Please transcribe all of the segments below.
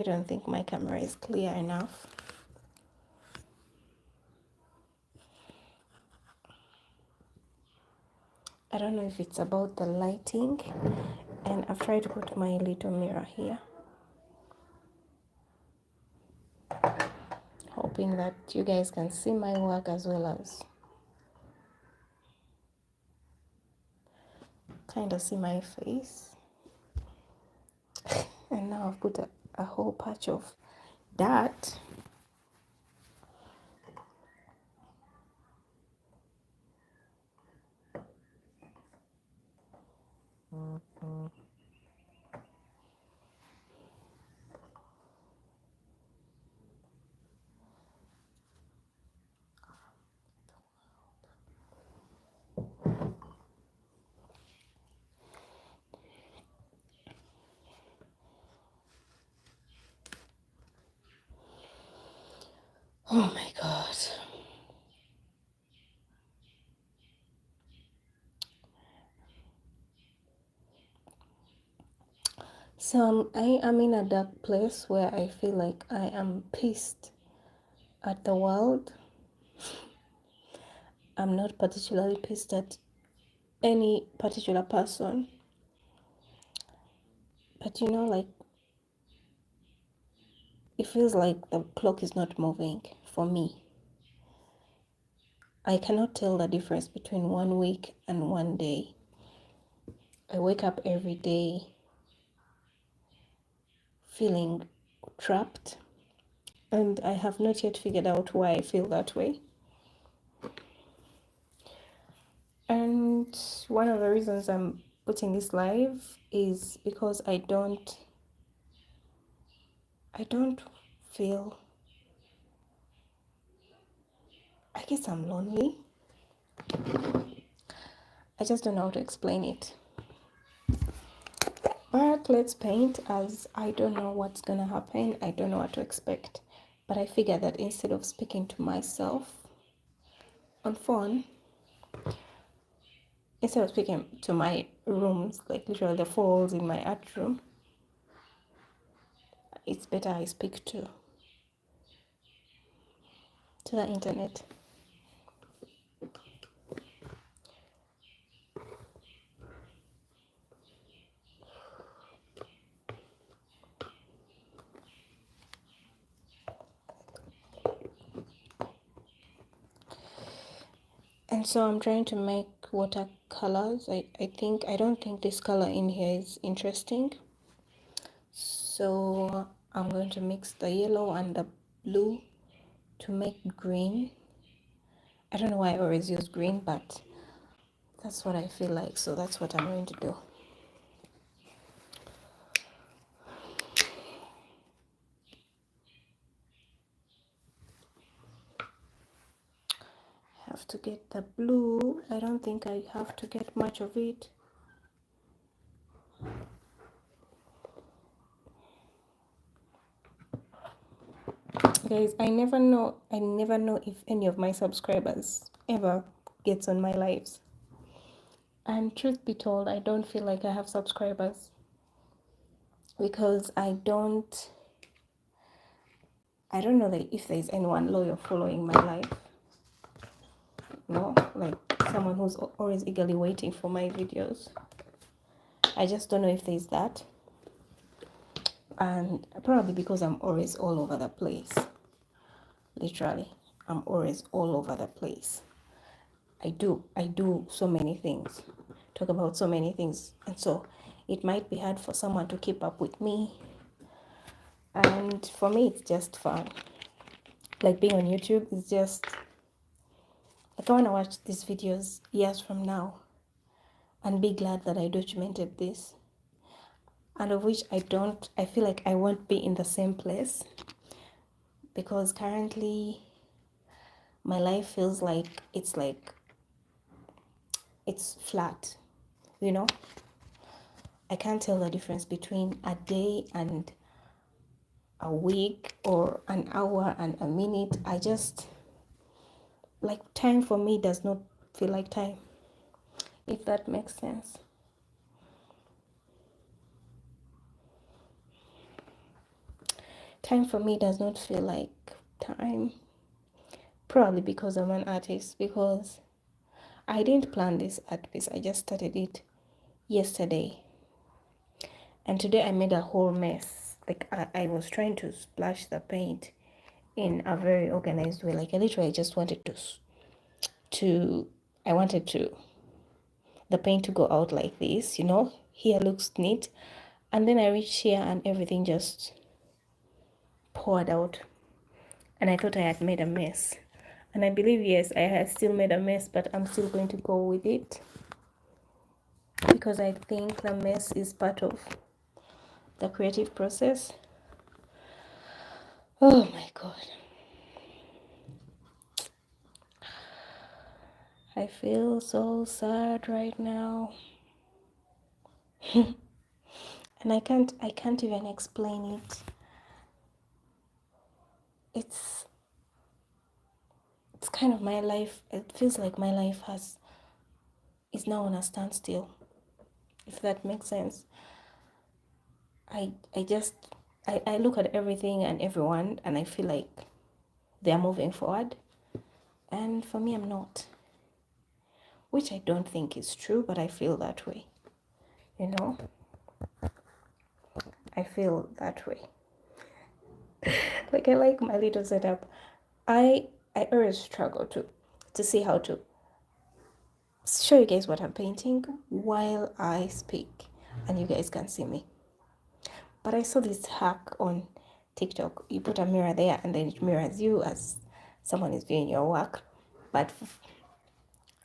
I don't think my camera is clear enough. I don't know if it's about the lighting, and I've tried to put my little mirror here, hoping that you guys can see my work as well as kind of see my face. And now I've put a whole patch of that. Oh my god. So I am in a dark place where I feel like I am pissed at the world. I'm not particularly pissed at any particular person, but like it feels like the clock is not moving for me. I cannot tell the difference between 1 week and 1 day. I wake up every day feeling trapped, and I have not yet figured out why I feel that way. And one of the reasons I'm putting this live is because I don't feel, I guess I'm lonely. I just don't know how to explain it. But let's paint as I don't know what's gonna happen. I don't know what to expect. But I figure that instead of speaking to myself on phone, instead of speaking to my rooms, like literally the four walls in my art room, it's better I speak to the internet. And so I'm trying to make watercolors. I don't think this color in here is interesting. So I'm going to mix the yellow and the blue to make green. I don't know why I always use green, but that's what I feel like. So that's what I'm going to do. I have to get the blue. I don't think I have to get much of it. Guys, I never know if any of my subscribers ever gets on my lives. And truth be told, I don't feel like I have subscribers because I don't know like if there's anyone loyal following my life. No, like someone who's always eagerly waiting for my videos. I just don't know if there's that. And probably because I'm always all over the place. Literally, I'm always all over the place. I do so many things, talk about so many things, and so it might be hard for someone to keep up with me. And for me, it's just fun. Like being on YouTube is just like I want to watch these videos years from now and be glad that I documented this. And of which I feel like I won't be in the same place because currently my life feels like it's flat, you know? I can't tell the difference between a day and a week or an hour and a minute. I just, like, time for me does not feel like time, if that makes sense. time for me does not feel like time. Probably because I'm an artist, because I didn't plan this art piece. I just started it yesterday. And today I made a whole mess. Like I was trying to splash the paint in a very organized way. Like I literally just wanted to I wanted to the paint to go out like this, you know. Here looks neat. And then I reached here and everything just poured out. And I thought I had made a mess. And I believe, yes, I had still made a mess, but I'm still going to go with it. Because I think the mess is part of the creative process. Oh my God. I feel so sad right now. And I can't even explain it. It's kind of my life. It feels like my life is now on a standstill, if that makes sense. I just I look at everything and everyone and I feel like they are moving forward, and for me I'm not, which I don't think is true, but I feel that way, you know. I feel that way. Like I like my little setup. I always struggle to see how to show you guys what I'm painting while I speak and you guys can see me. But I saw this hack on TikTok. You put a mirror there and then it mirrors you as someone is viewing your work. But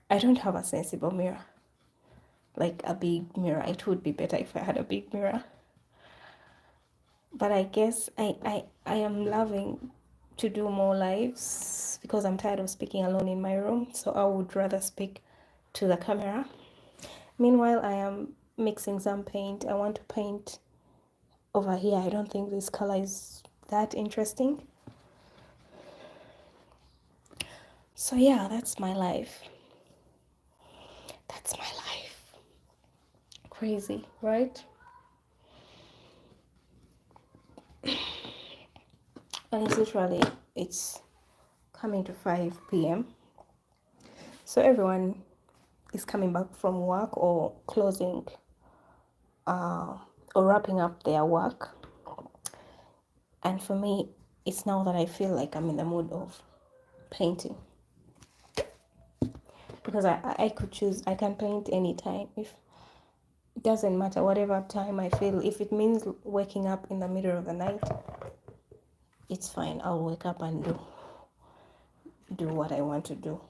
I don't have a sensible mirror, like a big mirror. It would be better if I had a big mirror. But I guess I am loving to do more lives because I'm tired of speaking alone in my room. So I would rather speak to the camera. Meanwhile, I am mixing some paint. I want to paint over here. I don't think this color is that interesting. So yeah, that's my life. That's my life. Crazy, right? And it's coming to 5 p.m. So everyone is coming back from work or closing or wrapping up their work. And for me, it's now that I feel like I'm in the mood of painting. Because I could choose, I can paint anytime. If it doesn't matter, whatever time I feel, if it means waking up in the middle of the night, it's fine. I'll wake up and do what I want to do.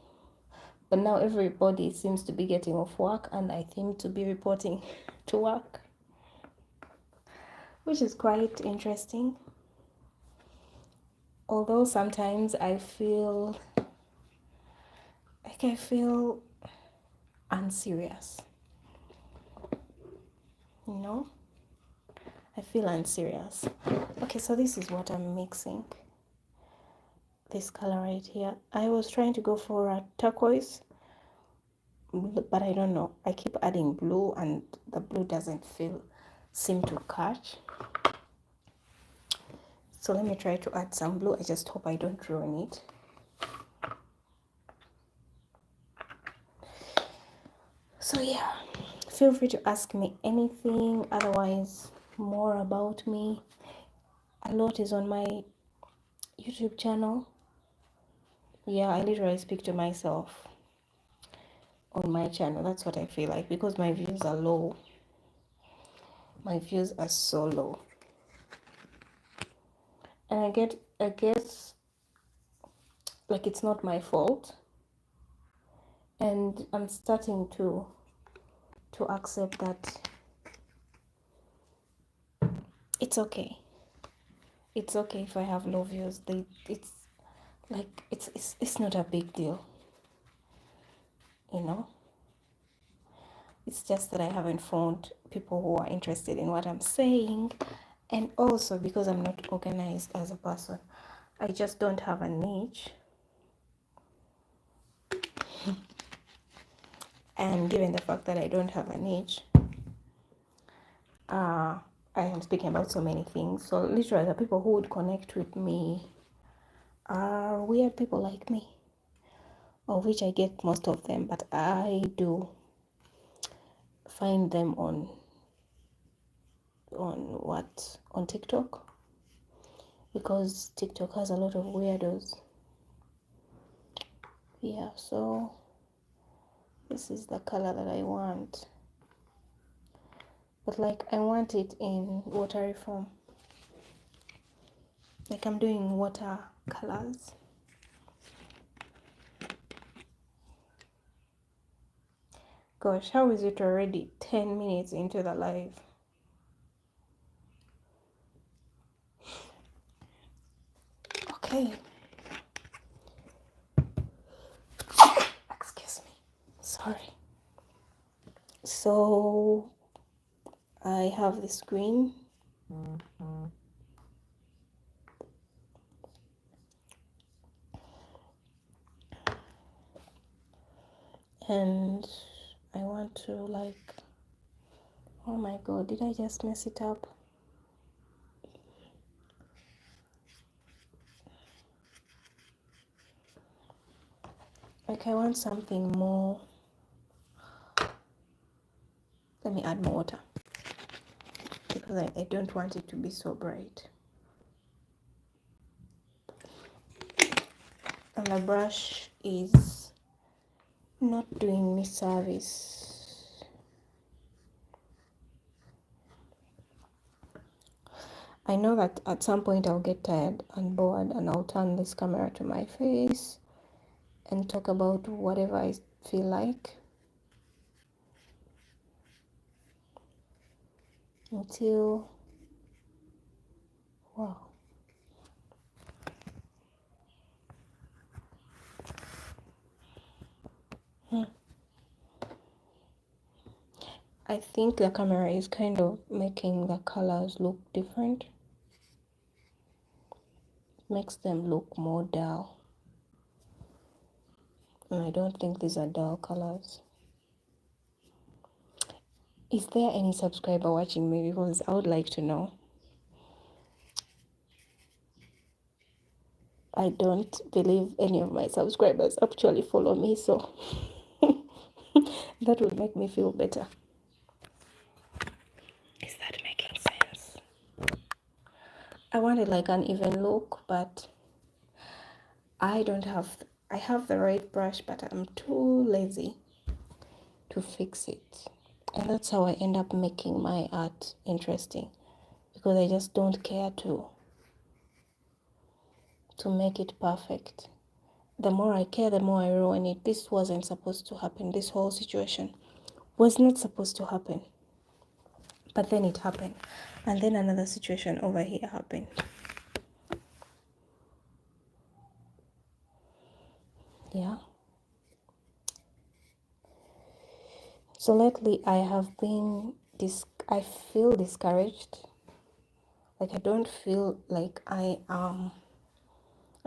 But now everybody seems to be getting off work and I seem to be reporting to work, which is quite interesting. Although sometimes I feel unserious, you know? I feel unserious. Okay, so this is what I'm mixing. This color right here. I was trying to go for a turquoise, but I don't know. I keep adding blue and the blue doesn't seem to catch. So let me try to add some blue. I just hope I don't ruin it. So yeah, feel free to ask me anything. Otherwise, more about me. A lot is on my YouTube channel. Yeah, I literally speak to myself on my channel. That's what I feel like, because my views are low. My views are so low. And I guess like it's not my fault. And I'm starting to accept that it's okay. It's okay if I have low views. It's like it's not a big deal. You know? It's just that I haven't found people who are interested in what I'm saying. And also because I'm not organized as a person. I just don't have a niche. And given the fact that I don't have a niche, I am speaking about so many things. So literally, the people who would connect with me are weird people like me, of which I get most of them, but I do find them on TikTok, because TikTok has a lot of weirdos. Yeah, so this is the color that I want, but like I want it in watery form, like I'm doing water colors. Gosh, how is it already 10 minutes into the live? Okay. Excuse me. Sorry. So I have the screen. And I want to like, oh my god, did I just mess it up? Like I want something more. Let me add more water, because I don't want it to be so bright. And the brush is not doing me service. I know that at some point I'll get tired and bored, and I'll turn this camera to my face and talk about whatever I feel like, until, wow. I think the camera is kind of making the colors look different. Makes them look more dull. And I don't think these are dull colors. Is there any subscriber watching me? Because I would like to know. I don't believe any of my subscribers actually follow me, so that would make me feel better. Is that making sense? I wanted like an even look, but I have the right brush, but I'm too lazy to fix it. And that's how I end up making my art interesting, because I just don't care to make it perfect. The more I care, the more I ruin it. This wasn't supposed to happen. This whole situation was not supposed to happen. But then it happened. And then another situation over here happened. Yeah. So lately I have been I feel discouraged. Like I don't feel like I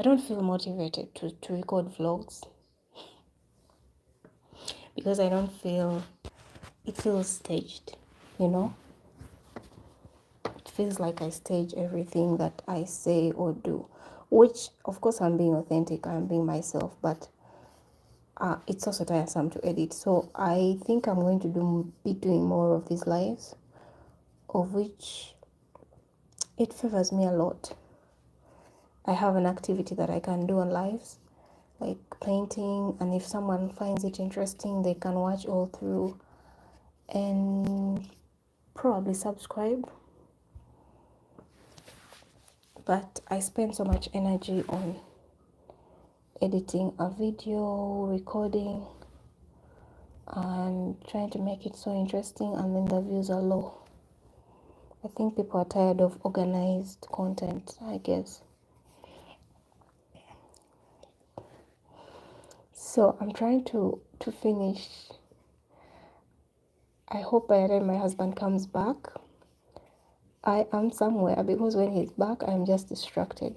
don't feel motivated to record vlogs, because I don't feel it feels staged, you know? It feels like I stage everything that I say or do, which of course I'm being authentic, I'm being myself, but it's also tiresome to edit. So I think I'm going to be doing more of these lives, of which it favors me a lot. I have an activity that I can do on lives, like painting, and if someone finds it interesting, they can watch all through and probably subscribe. But I spend so much energy on editing a video, recording, and trying to make it so interesting, and then the views are low. I think people are tired of organized content, I guess. So I'm trying to finish. I hope by the time my husband comes back, I am somewhere, because when he's back, I'm just distracted.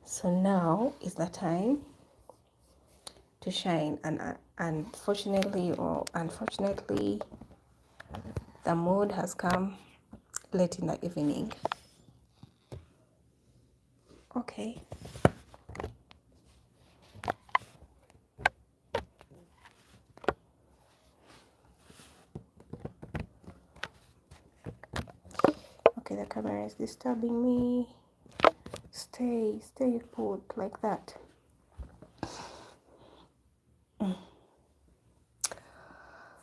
So now is the time to shine, and unfortunately or unfortunately, The mood has come late in the evening. Okay. Okay, the camera is disturbing me. Stay put like that.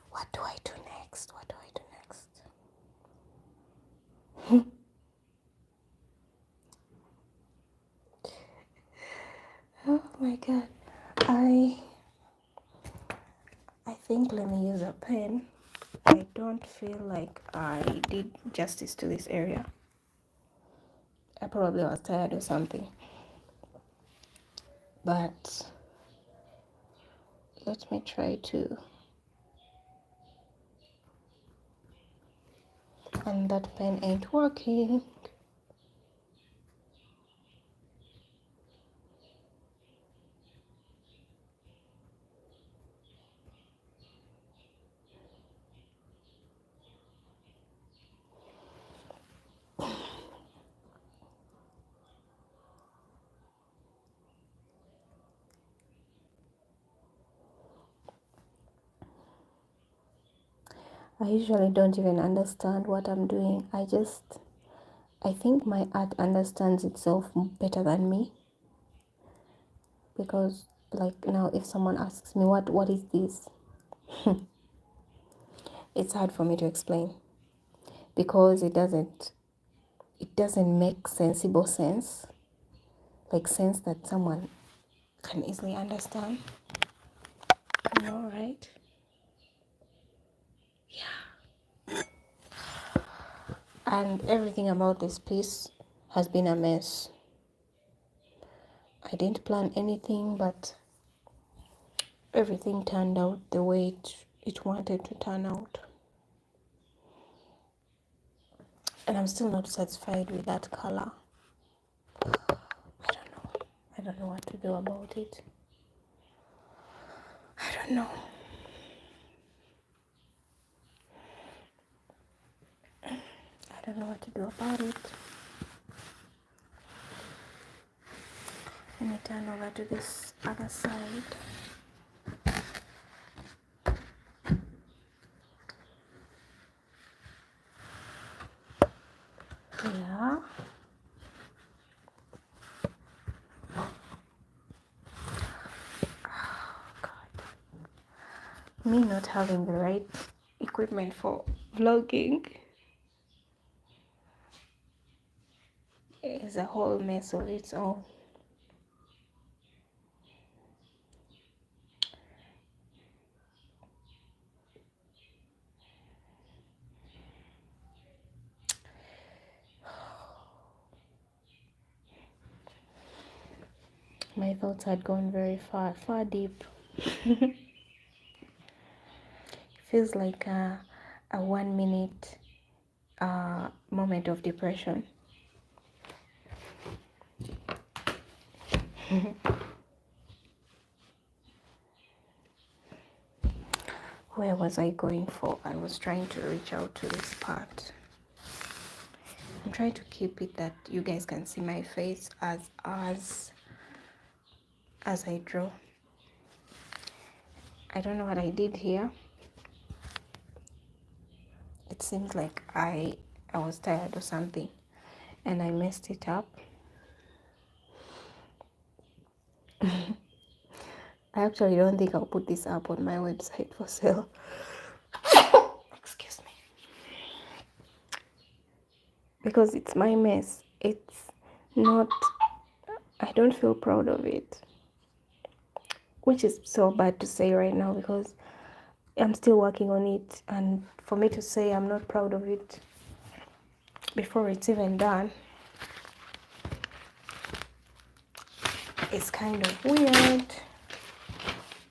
What do I do next? What do I do next? Oh my god. I think let me use a pen. I don't feel like I did justice to this area. I probably was tired or something. But let me try to. And that pen ain't working. I usually don't even understand what I'm doing. I think my art understands itself better than me. Because like now if someone asks me what is this? It's hard for me to explain. Because it doesn't make sensible sense. Like sense that someone can easily understand. You know, right? Yeah. And everything about this piece has been a mess. I didn't plan anything, but everything turned out the way it wanted to turn out. And I'm still not satisfied with that color. I don't know what to do about it. I don't know. I don't know what to do about it. Let me turn over to this other side. Yeah. Oh, God. Me not having the right equipment for vlogging is a whole mess of its own. My thoughts had gone very far deep. Feels like a 1 minute moment of depression. Where was I going for? I was trying to reach out to this part. I'm trying to keep it that you guys can see my face as I draw. I don't know what I did here. It seems like I was tired or something and I messed it up. I actually don't think I'll put this up on my website for sale. Excuse me. Because it's my mess. It's not, I don't feel proud of it. Which is so bad to say right now because I'm still working on it. And for me to say I'm not proud of it before it's even done, it's kind of weird.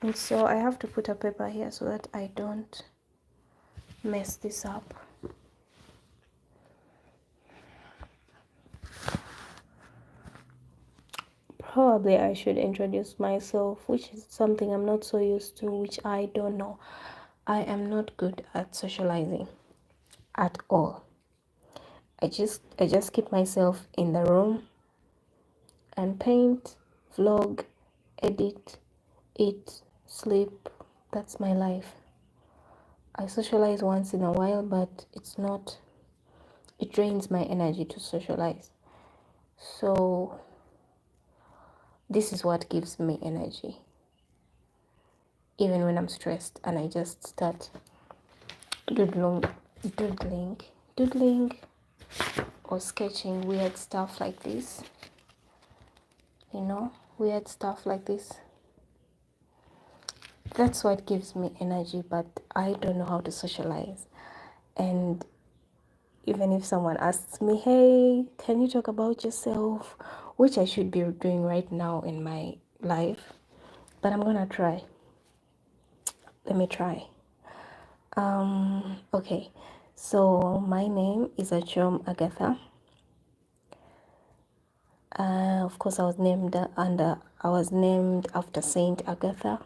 And so I have to put a paper here so that I don't mess this up. Probably I should introduce myself, which is something I'm not so used to, which I don't know. I am not good at socializing. at all. I just keep myself in the room and paint, vlog, edit, eat, sleep. That's my life. I socialize once in a while, but it drains my energy to socialize. So this is what gives me energy. Even when I'm stressed and I just start doodling, doodling, doodling or sketching weird stuff like this, weird stuff like this. That's what gives me energy, but I don't know how to socialize. And even if someone asks me, hey, can you talk about yourself? Which I should be doing right now in my life, but I'm gonna try. Let me try. Okay, so my name is Achom Agatha. Of course, I was named after Saint Agatha.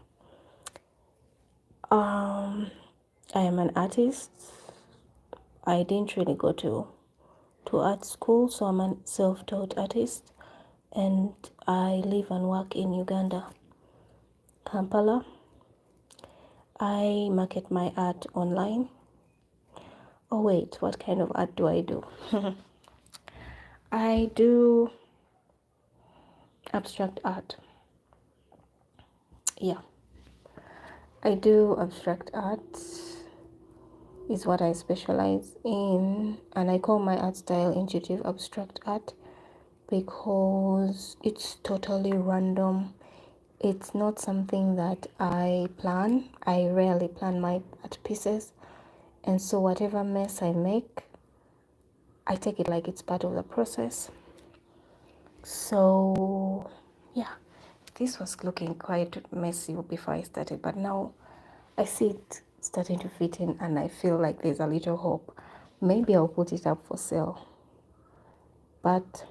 I am an artist. I didn't really go to art school, so I'm a self-taught artist, and I live and work in Uganda, Kampala. I market my art online. Oh wait, what kind of art do I do? I do abstract art. Yeah, I do abstract art is what I specialize in, and I call my art style intuitive abstract art because it's totally random. It's not something that I plan. I rarely plan my art pieces, and so whatever mess I make, I take it like it's part of the process. So yeah, this was looking quite messy before I started, but now I see it starting to fit in, and I feel like there's a little hope. Maybe I'll put it up for sale. But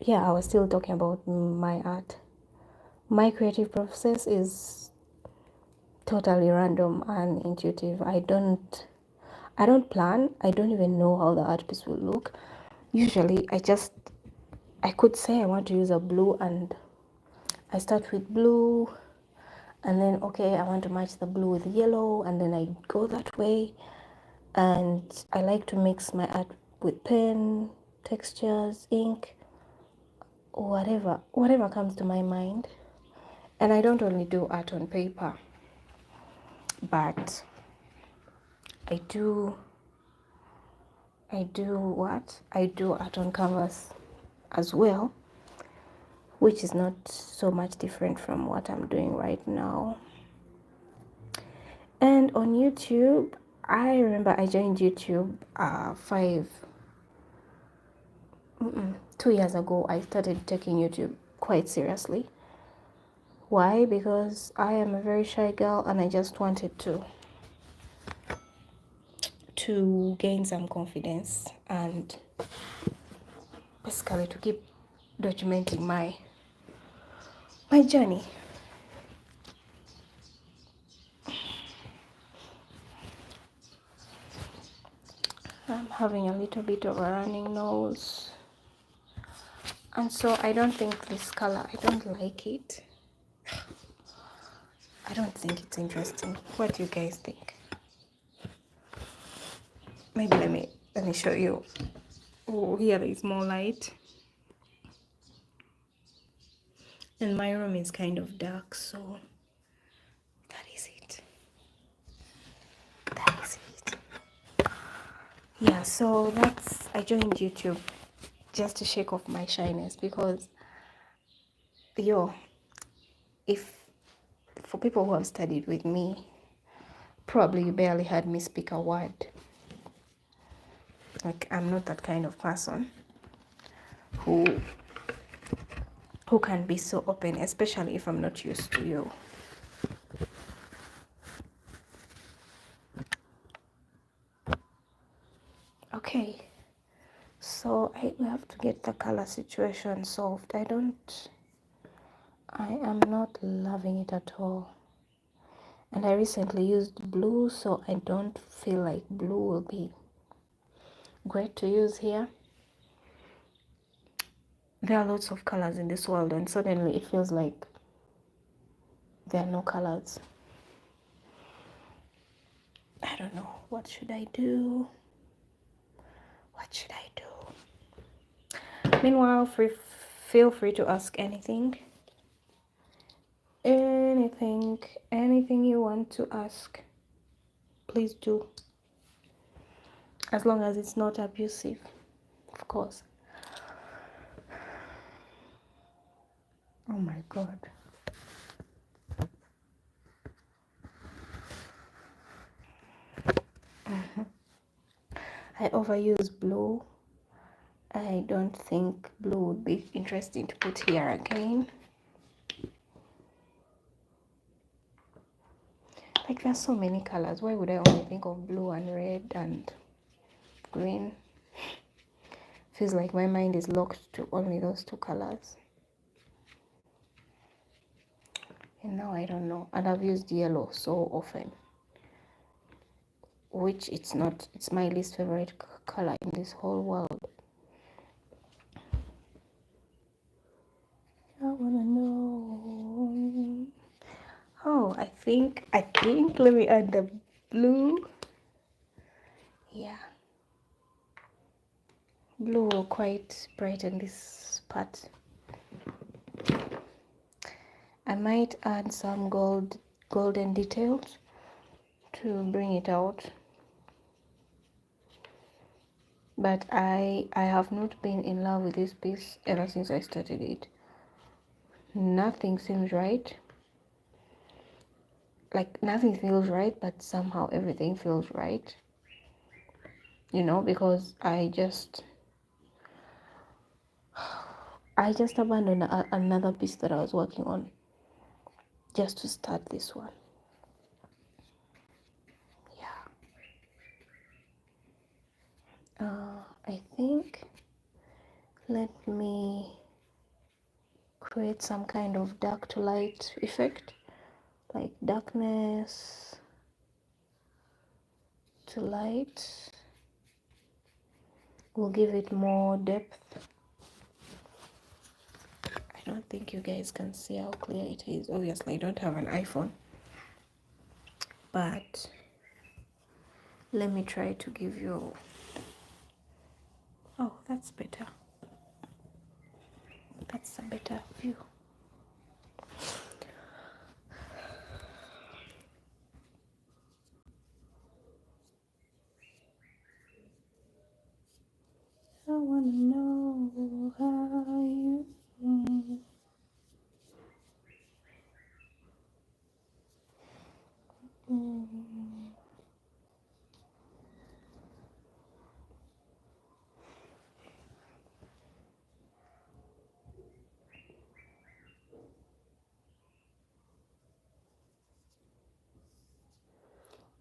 yeah, I was still talking about my art. My creative process is totally random and intuitive. I don't plan. I don't even know how the art piece will look. Usually I could say I want to use a blue, and I start with blue, and then okay, I want to match the blue with yellow, and then I go that way. And I like to mix my art with pen, textures, ink, whatever comes to my mind. And I don't only do art on paper, but I do what? I do art on canvas as well, which is not so much different from what I'm doing right now. And on YouTube, I remember I joined YouTube 2 years ago. I started taking YouTube quite seriously. Why? Because I am a very shy girl, and I just wanted to gain some confidence and basically to keep documenting my journey. I'm having a little bit of a running nose, and so I don't think this color, I don't like it. I don't think it's interesting. What do you guys think? Maybe let me show you. Oh, here there is more light, and my room is kind of dark, so that is it. That is it. Yeah, so I joined YouTube just to shake off my shyness, because if for people who have studied with me, probably you barely heard me speak a word. Like, I'm not that kind of person who can be so open, especially if I'm not used to you. Okay, so I have to get the color situation solved. I am not loving it at all. And I recently used blue, so I don't feel like blue will be great to use here. There are lots of colors in this world, and suddenly it feels like there are no colors. I don't know. What should I do? What should I do? Meanwhile, feel free to ask anything. Anything you want to ask, please do. As long as it's not abusive, of course. Oh my God. I overuse blue. I don't think blue would be interesting to put here again. Like, there's so many colors. Why would I only think of blue and red and green? Feels like my mind is locked to only those two colors. And now I don't know. And I've used yellow so often, which it's my least favorite color in this whole world. I wanna know. Oh, I think let me add the blue. Yeah, blue will quite brighten this part. I might add some golden details to bring it out, but I have not been in love with this piece ever since I started it. Nothing seems right. Like, nothing feels right, but somehow everything feels right, because I just abandoned another piece that I was working on just to start this one. Yeah. I think, let me create some kind of dark to light effect, like darkness to light will give it more depth. I don't think you guys can see how clear it is. Obviously, I don't have an iPhone, but let me try to give you. Oh, that's better. That's a better view. I wanna know how you feel.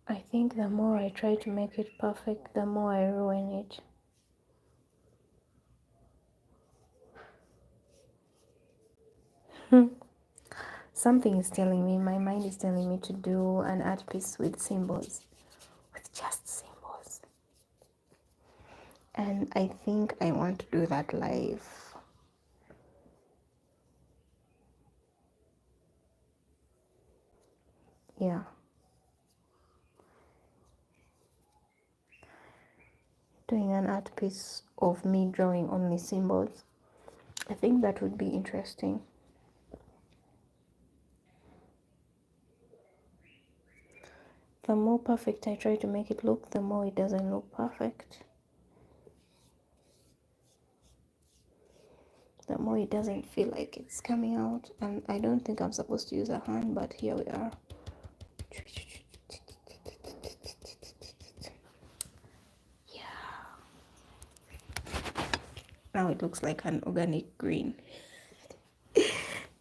I think the more I try to make it perfect, the more I ruin it. Something is telling me, my mind is telling me to do an art piece with symbols, with just symbols. And I think I want to do that live. Yeah. Doing an art piece of me drawing only symbols. I think that would be interesting. The more perfect I try to make it look, the more it doesn't look perfect. The more it doesn't feel like it's coming out. And I don't think I'm supposed to use a hand, but here we are. Yeah. Now it looks like an organic green.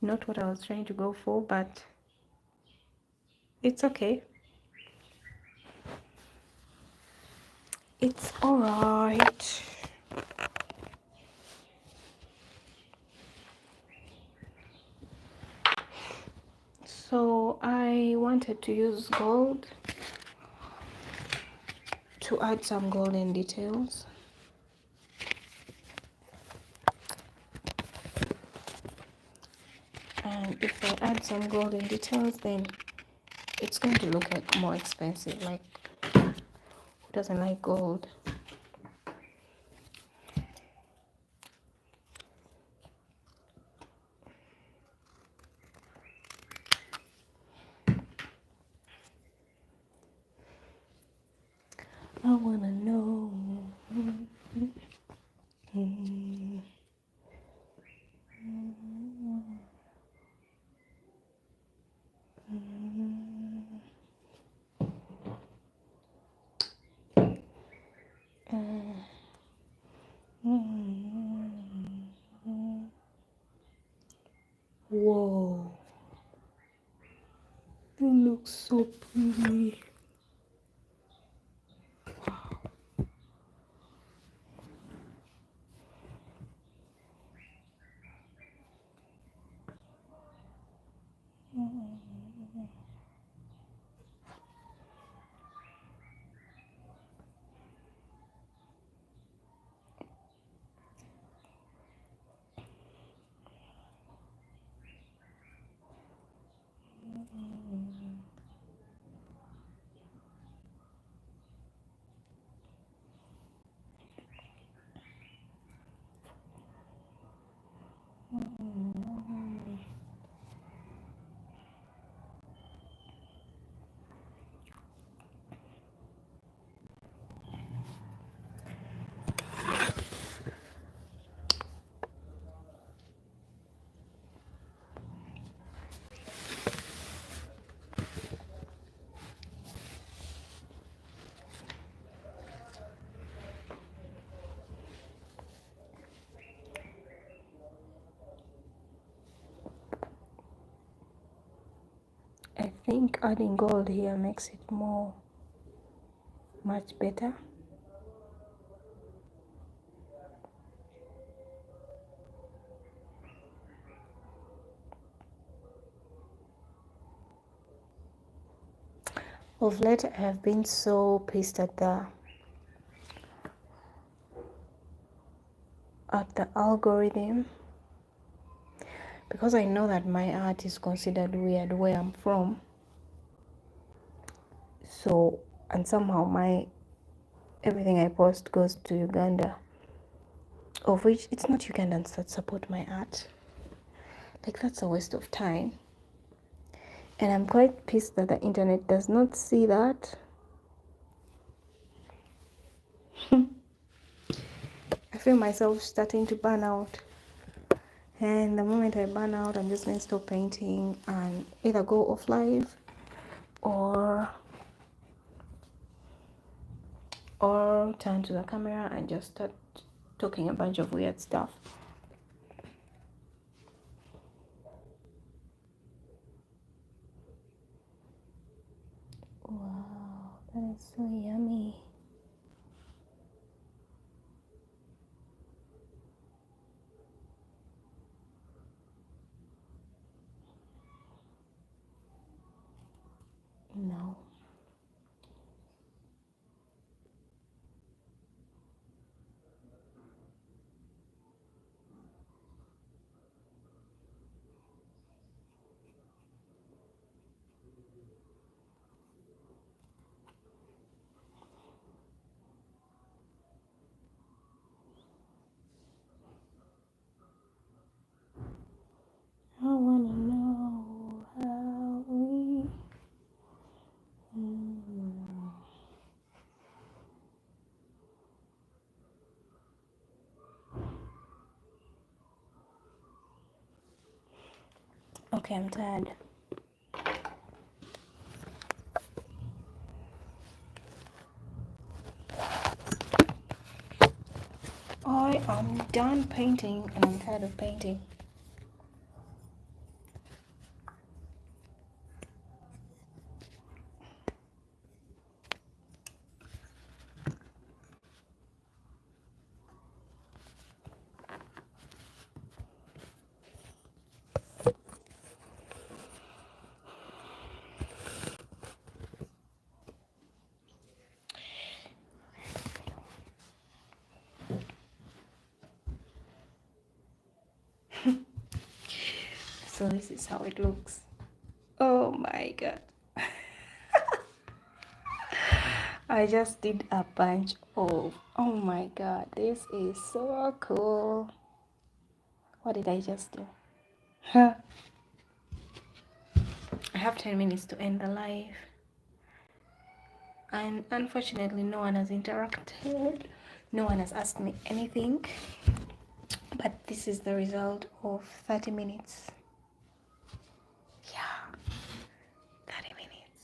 Not what I was trying to go for, but it's okay. It's alright. So I wanted to use gold to add some golden details. And if I add some golden details, then it's going to look like more expensive. Like, who doesn't like gold? I wanna know. Whoa, it looks so pretty. I think adding gold here makes it much better. Of late, I have been so pissed at the algorithm, because I know that my art is considered weird where I'm from. So, and somehow everything I post goes to Uganda, of which it's not Ugandans that support my art. Like, that's a waste of time. And I'm quite pissed that the internet does not see that. I feel myself starting to burn out. And the moment I burn out, I'm just going to stop painting and either go off live or turn to the camera and just start talking a bunch of weird stuff. Wow, that is so yummy. No. I wanna know how we. Okay, I'm tired. I am done painting and I'm tired of painting. So this is how it looks. Oh my god. I just did a bunch of, oh my god, this is so cool. What did I just do? I have 10 minutes to end the live, and unfortunately no one has interacted, no one has asked me anything, but this is the result of 30 minutes. Yeah, 30 minutes.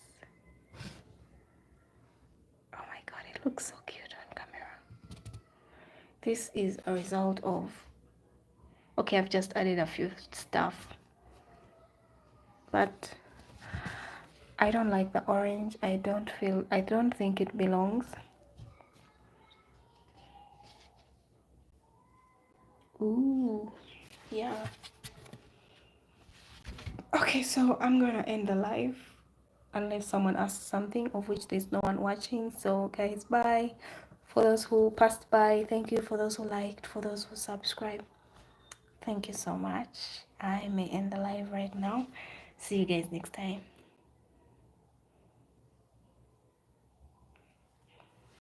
Oh my god, it looks so cute on camera. This is a result of, okay, I've just added a few stuff, but I don't like the orange. I don't think it belongs. Ooh, yeah. Okay, so I'm gonna end the live unless someone asks something, of which there's no one watching. So guys, bye. For those who passed by, thank you. For those who liked, for those who subscribed, thank you so much. I may end the live right now. See you guys next time.